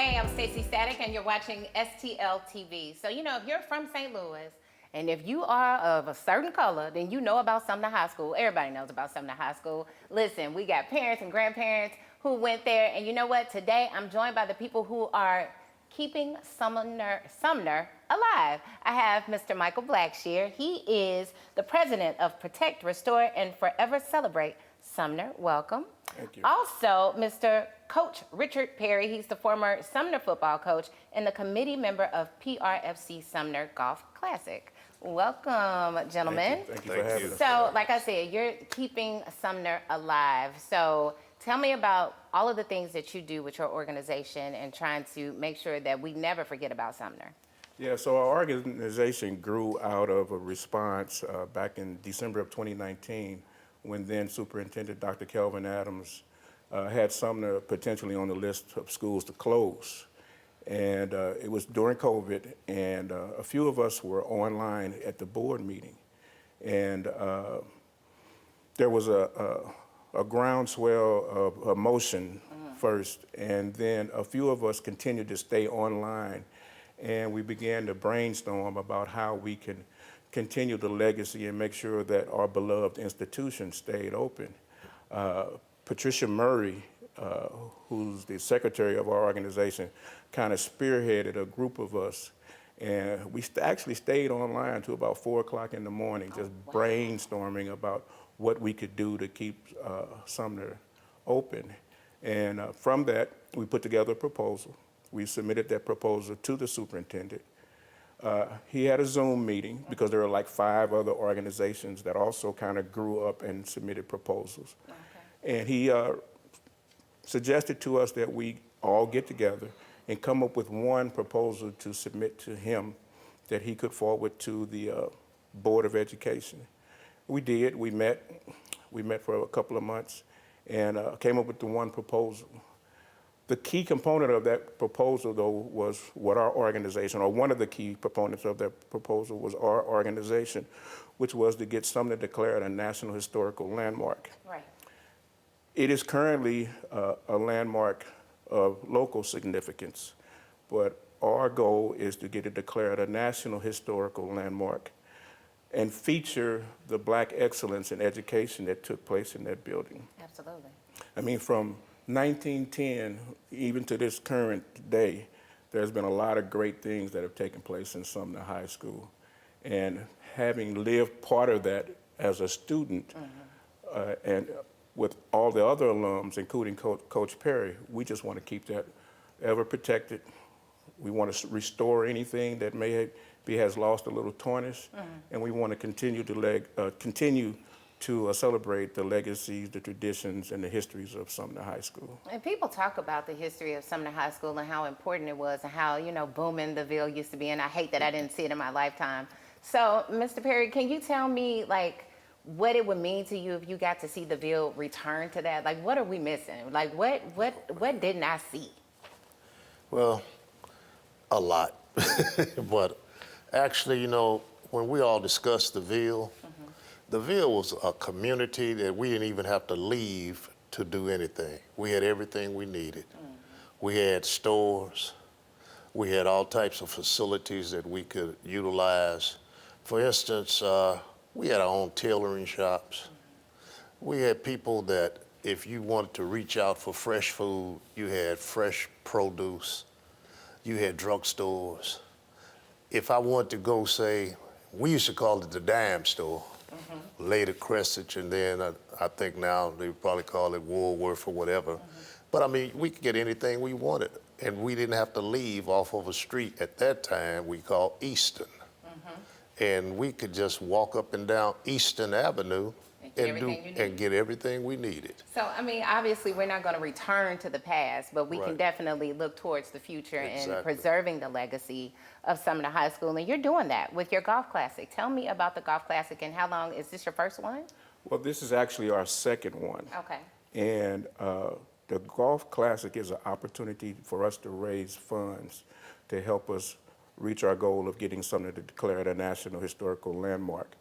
Hey, I'm Staci Static, and you're watching STL TV. So, if you're from St. Louis, and if you are of a certain color, then you know about Sumner High School. Everybody knows about Sumner High School. Listen, we got parents and grandparents who went there, and you know what? Today, I'm joined by the people who are keeping Sumner alive. I have Mr. Michael Blackshear. He is the president of Protect, Restore, and Forever Celebrate Sumner. Welcome. Thank you. Also, Mr. Coach Richard Perry. He's the former Sumner football coach and the committee member of PRFC Sumner Golf Classic. Welcome, gentlemen. Thank you for having us. So, like I said, you're keeping Sumner alive. So, tell me about all of the things that you do with your organization and trying to make sure that we never forget about Sumner. Yeah, so our organization grew out of a response back in December of 2019 when then Superintendent Dr. Kelvin Adams had Sumner potentially on the list of schools to close. And it was during COVID, and a few of us were online at the board meeting. And there was a groundswell of emotion first, and then a few of us continued to stay online, and we began to brainstorm about how we can continue the legacy and make sure that our beloved institution stayed open. Patricia Murray, who's the secretary of our organization, kind of spearheaded a group of us, and we actually stayed online until about 4 o'clock in the morning, just brainstorming about what we could do to keep Sumner open. And from that, we put together a proposal. We submitted that proposal to the superintendent. He had a Zoom meeting because there were like 5 other organizations that also kind of grew up and submitted proposals. Okay. And he suggested to us that we all get together and come up with one proposal to submit to him that he could forward to the Board of Education. We did. We met for a couple of months and came up with the one proposal. The key component of that proposal, though, was what our organization, or one of the key components of that proposal was our organization, which was to get Sumner declared a National Historical Landmark. Right. It is currently a landmark of local significance, but our goal is to get it declared a National Historical Landmark and feature the Black excellence in education that took place in that building. Absolutely. I mean, from 1910, even to this current day, there's been a lot of great things that have taken place in Sumner High School. And having lived part of that as a student, and with all the other alums, including Coach Perry, we just want to keep that ever protected. We want to restore anything that has lost a little tarnish, and we want to continue to celebrate the legacies, the traditions, and the histories of Sumner High School. And people talk about the history of Sumner High School and how important it was and how, booming the Ville used to be, and I hate that I didn't see it in my lifetime. So, Mr. Perry, can you tell me, what it would mean to you if you got to see the Ville return to that? What are we missing? What didn't I see? Well, a lot. But actually, when we all discussed the Ville was a community that we didn't even have to leave to do anything. We had everything we needed. We had stores. We had all types of facilities that we could utilize. For instance, we had our own tailoring shops. We had people that if you wanted to reach out for fresh food, you had fresh produce. You had drugstores. If I wanted to go, say, we used to call it the dime store. Later Cressage, and then I think now they probably call it Woolworth or whatever. But I mean, we could get anything we wanted, and we didn't have to leave off of a street at that time we called Easton. And we could just walk up and down Easton Avenue and get everything we needed. So, I mean, obviously we're not going to return to the past, but we can definitely look towards the future and preserving the legacy of Sumner High School. And you're doing that with your Golf Classic. Tell me about the Golf Classic and how long, is this your first one? Well, this is actually our second one. Okay. And the Golf Classic is an opportunity for us to raise funds to help us reach our goal of getting Sumner declared a National Historical Landmark.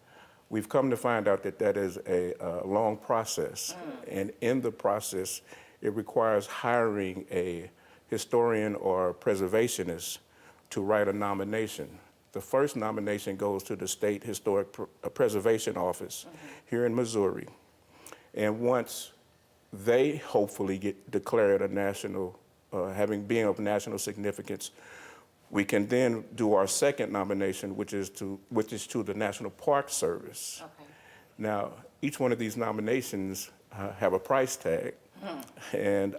We've come to find out that that is a long process, and in the process, it requires hiring a historian or preservationist to write a nomination. The first nomination goes to the State Historic Preservation Office here in Missouri. And once they hopefully get declared a national, being of national significance, we can then do our second nomination, which is to the National Park Service. Okay. Now, each one of these nominations have a price tag, and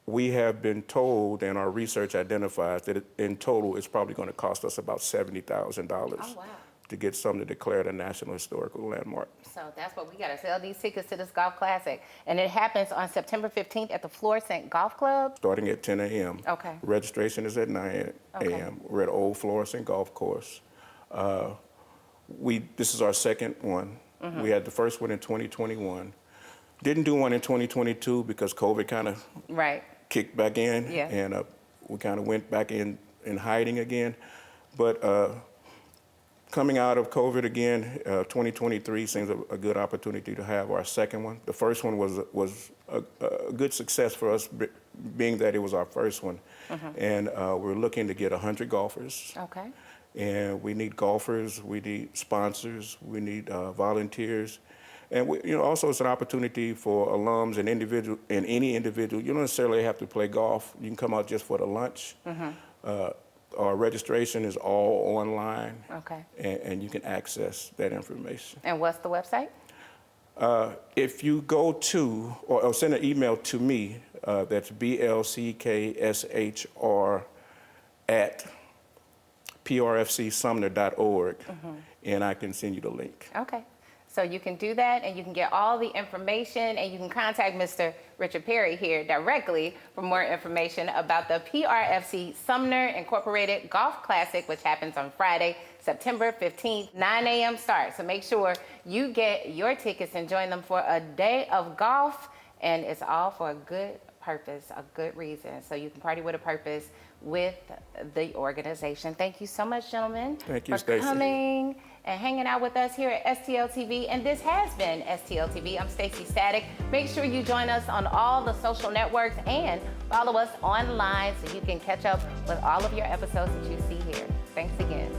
we have been told, and our research identifies that in total it's probably going to cost us about $70,000 Oh, wow. to get Sumner declared a National Historical Landmark. So that's what we got to sell these tickets to this golf classic. And it happens on September 15th at the Florissant Golf Club. Starting at 10 a.m. Okay. Registration is at 9 a.m. Okay. We're at Old Florissant Golf Course. This is our second one. We had the first one in 2021. Didn't do one in 2022 because COVID kind of Right. kicked back in, Yeah. and we kind of went back in hiding again. But coming out of COVID again, 2023 seems a good opportunity to have our second one. The first one was a good success for us, being that it was our first one. And we're looking to get 100 golfers. Okay. And we need golfers, we need sponsors, we need volunteers. And also it's an opportunity for alums and any individual. You don't necessarily have to play golf. You can come out just for the lunch. Our registration is all online. Okay. And you can access that information. And what's the website? If you go to, or send an email to me, that's blckshr at PRFCSumner.org, and I can send you the link. Okay. So you can do that, and you can get all the information, and you can contact Mr. Richard Perry here directly for more information about the PRFC Sumner Incorporated Golf Classic, which happens on Friday, September 15th, 9 a.m. start. So make sure you get your tickets and join them for a day of golf, and it's all for a good purpose, a good reason. So you can party with a purpose with the organization. Thank you so much, gentlemen, Thank you, for Staci. coming and hanging out with us here at STL TV. And this has been STL TV. I'm Staci Static. Make sure you join us on all the social networks and follow us online so you can catch up with all of your episodes that you see here. Thanks again.